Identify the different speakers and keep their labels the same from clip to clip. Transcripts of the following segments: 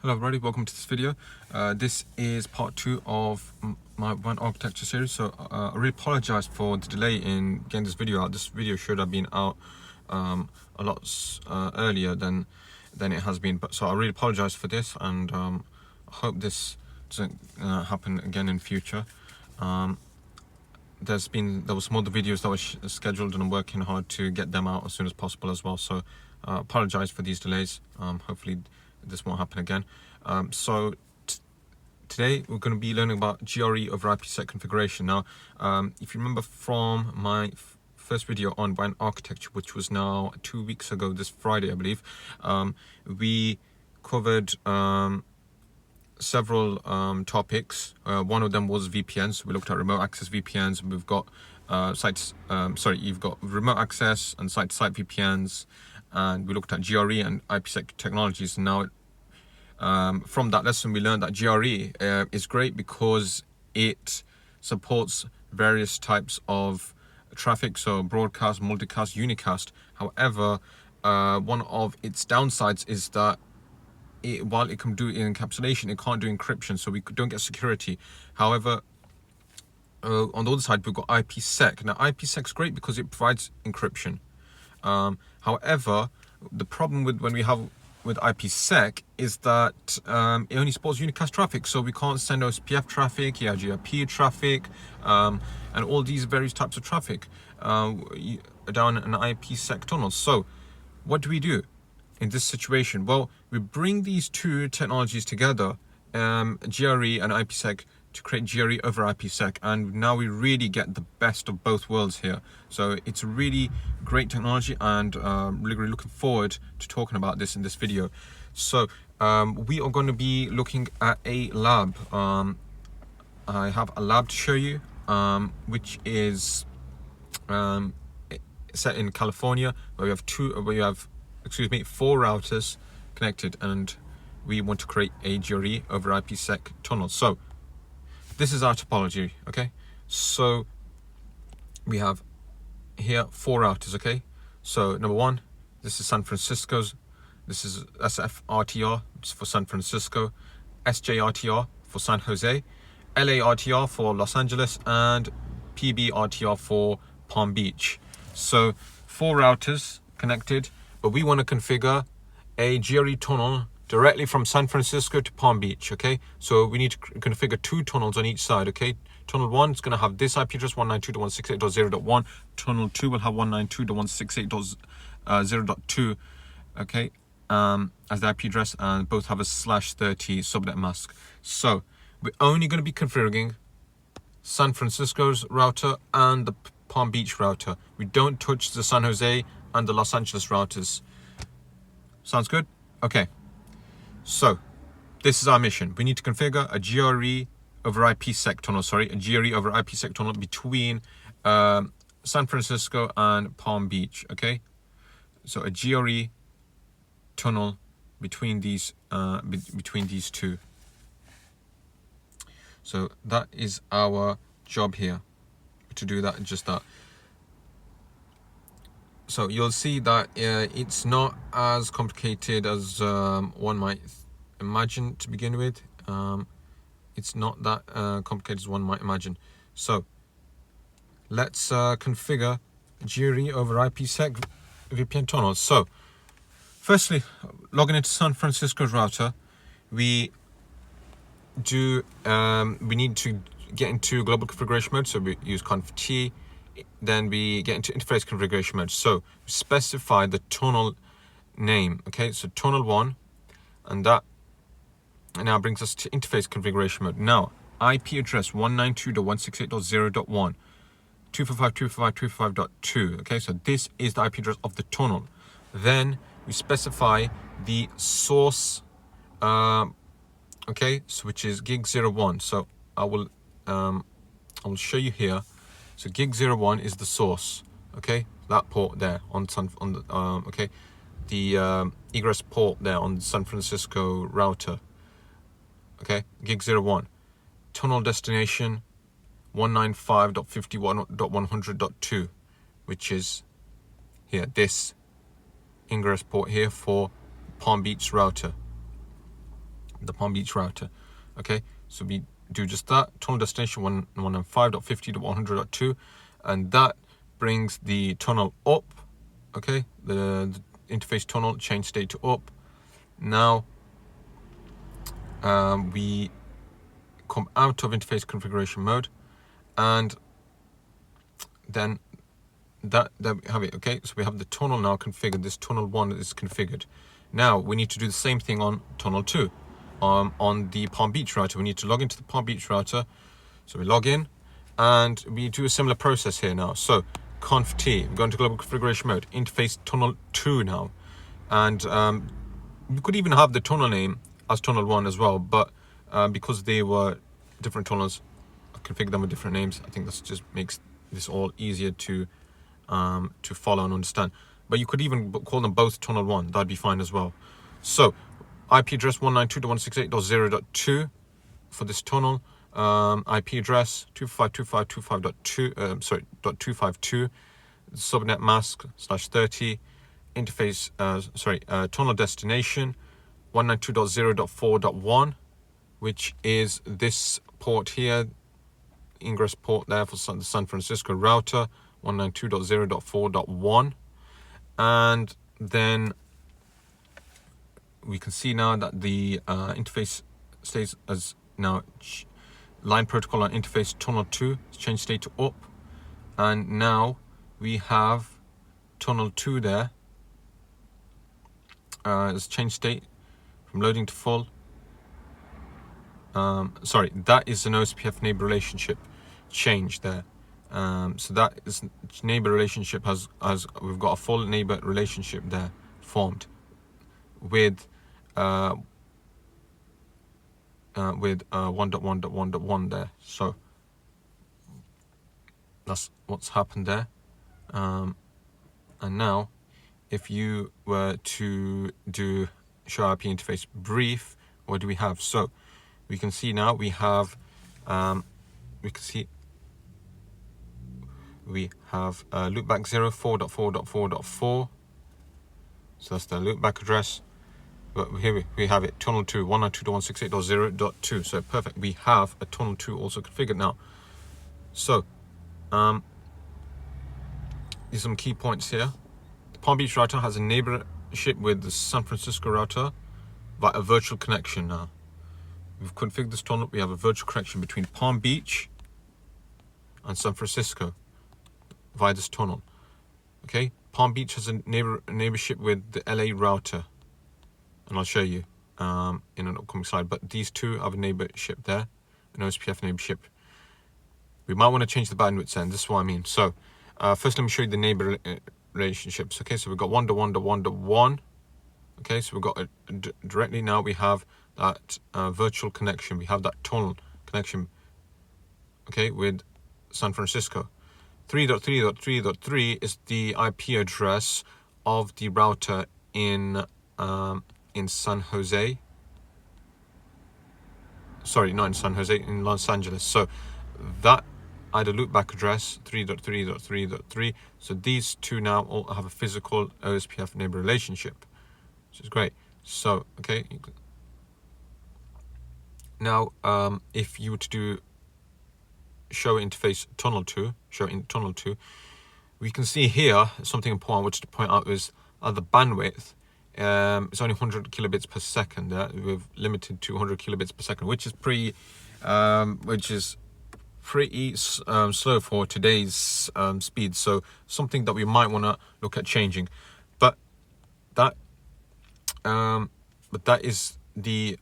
Speaker 1: Hello everybody, welcome to this video. This is part 2 of my WAN Architecture series. So I really apologize for the delay in getting this video out. This video should have been out a lot earlier than it has been. But so I really apologize for this, and I hope this doesn't happen again in future. There was some other videos that were scheduled, and I'm working hard to get them out as soon as possible as well. So I apologize for these delays. Hopefully this won't happen again. So today we're going to be learning about GRE over IPSec configuration. Now, if you remember from my first video on WAN Architecture, which was now 2 weeks ago, this Friday, I believe, we covered several topics. One of them was VPNs. We looked at remote access VPNs. We've got you've got remote access and site-to-site VPNs, and we looked at GRE and IPSec technologies. Now, from that lesson, we learned that GRE is great because it supports various types of traffic, so broadcast, multicast, unicast. However, one of its downsides is that while it can do encapsulation, it can't do encryption, so we don't get security. However, on the other side, we've got IPSec. Now, IPSec is great because it provides encryption. However, the problem with IPSec is that it only supports unicast traffic, so we can't send OSPF traffic, EIGRP traffic, and all these various types of traffic down an IPSec tunnel. So what do we do in this situation? Well, we bring these two technologies together, GRE and IPSec, to create GRE over IPSec, and now we really get the best of both worlds here. So it's a really great technology, and really looking forward to talking about this in this video. So we are going to be looking at a lab. I have a lab to show you, which is set in California, where we have four routers connected, and we want to create a GRE over IPSec tunnel. So this is our topology, okay? So we have here four routers, okay? So number one, this is San Francisco's. This is SFRTR, it's for San Francisco, SJRTR for San Jose, LARTR for Los Angeles, and PBRTR for Palm Beach. So four routers connected, but we want to configure a GRE tunnel directly from San Francisco to Palm Beach, okay? So we need to configure two tunnels on each side, okay? Tunnel 1 is going to have this IP address, 192.168.0.1. Tunnel 2 will have 192.168.0.2, okay, as the IP address, and both have a /30 subnet mask. So we're only going to be configuring San Francisco's router and the Palm Beach router. We don't touch the San Jose and the Los Angeles routers. Sounds good? Okay. So this is our mission. We need to configure a GRE over IPSec tunnel, a GRE over IPSec tunnel between San Francisco and Palm Beach, okay? So a GRE tunnel between these two. So that is our job here, to do that, just that. So you'll see that it's not as complicated as one might imagine to begin with. It's not that complicated as one might imagine. So let's configure GRE over IPSec VPN tunnels. So firstly, logging into San Francisco's router, we need to get into global configuration mode. So we use conf T. Then we get into interface configuration mode. So we specify the tunnel name, okay? So tunnel 1, and that now brings us to interface configuration mode. Now, IP address 192.168.0.1, 255.255.255.2, okay? So this is the IP address of the tunnel. Then we specify the source, okay, so which is gig01. So I will show you here. So gig01 is the source, okay? That port there on the the egress port there on the San Francisco router, okay? Gig01, tunnel destination 195.51.100.2, which is here, this ingress port here for Palm Beach router. the Palm Beach router. Okay, so we do just that. Tunnel destination 195.50.100.2, and that brings the tunnel up. Okay, the interface tunnel change state to up. Now we come out of interface configuration mode, and then there we have it. Okay, so we have the tunnel now configured. This tunnel 1 is configured. Now we need to do the same thing on tunnel 2. On the Palm Beach router, we need to log into the Palm Beach router. So we log in, and we do a similar process here now. So conf t, we go into global configuration mode, interface tunnel 2 now, and we could even have the tunnel name as tunnel 1 as well, but because they were different tunnels, I configured them with different names. I think this just makes this all easier to follow and understand. But you could even call them both tunnel 1. That'd be fine as well. So IP address 192.168.0.2 for this tunnel. IP address 255.252.2, subnet mask /30, interface tunnel destination 192.0.4.1, which is this port here, ingress port there for the San Francisco router 192.0.4.1. and then we can see now that the interface stays as now line protocol on interface tunnel 2 is changed state to up, and now we have tunnel 2 there is changed state from loading to full. That is an OSPF neighbor relationship change there. So that is neighbor relationship has we've got a full neighbor relationship there formed with 1.1.1.1 there. So that's what's happened there. And now if you were to do show IP interface brief, what do we have? So we can see now we have loopback 04.4.4.4. So that's the loopback address. But here we have it, tunnel 2 192.168.0.2. So perfect, we have a tunnel 2 also configured now. So these are some key points here. The Palm Beach router has a neighborship with the San Francisco router via a virtual connection now. We've configured this tunnel. We have a virtual connection between Palm Beach and San Francisco via this tunnel. Okay, Palm Beach has a neighborship with the LA router, and I'll show you in an upcoming slide. But these two have a neighborship there, an OSPF neighborship. We might want to change the bandwidth then. This is what I mean. So first, let me show you the neighbor relationships. Okay, so we've got 1.1.1.1. Okay, so we've got directly now we have that virtual connection. We have that tunnel connection. Okay, with San Francisco. 3.3.3.3 is the IP address of the router in San Jose. Sorry, not in San Jose, in Los Angeles. So that I had a loopback address 3.3.3.3. So these two now all have a physical OSPF neighbor relationship, which is great. So okay, now if you were to do show interface tunnel 2, we can see here something important which to point out is the bandwidth. It's only 100 kilobits per second. We've limited to 100 kilobits per second, which is pretty slow for today's speed. So something that we might want to look at changing. But that is the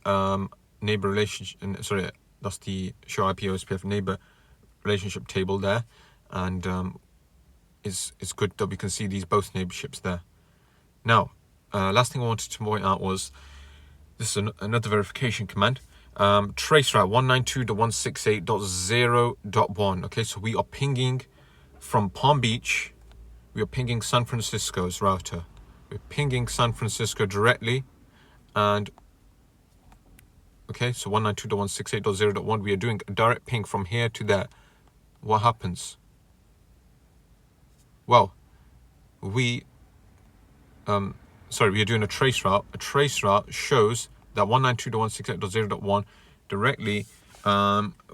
Speaker 1: neighbor relationship. Sorry, that's the show IP OSPF neighbor relationship table there, and it's good that we can see these both neighborships there. Now, last thing I wanted to point out was this is another verification command. Traceroute 192.168.0.1. Okay, so we are pinging from Palm Beach. We are pinging San Francisco's router. We're pinging San Francisco directly, and okay, so 192.168.0.1. We are doing a direct ping from here to there. What happens? Well, we are doing a trace route. A trace route shows that 192.168.0.1 directly,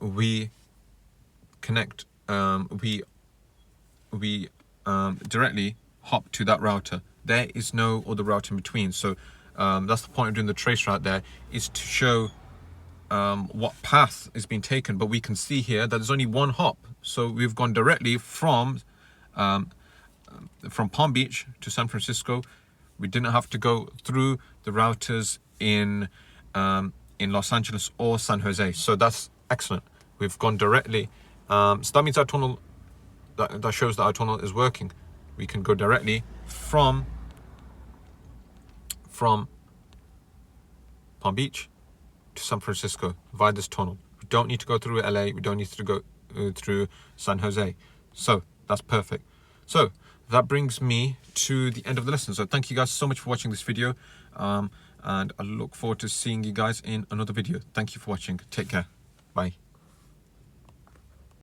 Speaker 1: we connect, we directly hop to that router. There is no other router in between. So that's the point of doing the trace route there, is to show what path is being taken. But we can see here that there's only one hop. So we've gone directly from Palm Beach to San Francisco. We didn't have to go through the routers in Los Angeles or San Jose. So that's excellent. We've gone directly. So that means our tunnel, that shows that our tunnel is working. We can go directly from Palm Beach to San Francisco via this tunnel. We don't need to go through LA. We don't need to go through San Jose. So that's perfect. So that brings me to the end of the lesson. So thank you guys so much for watching this video. And I look forward to seeing you guys in another video. Thank you for watching. Take care. Bye.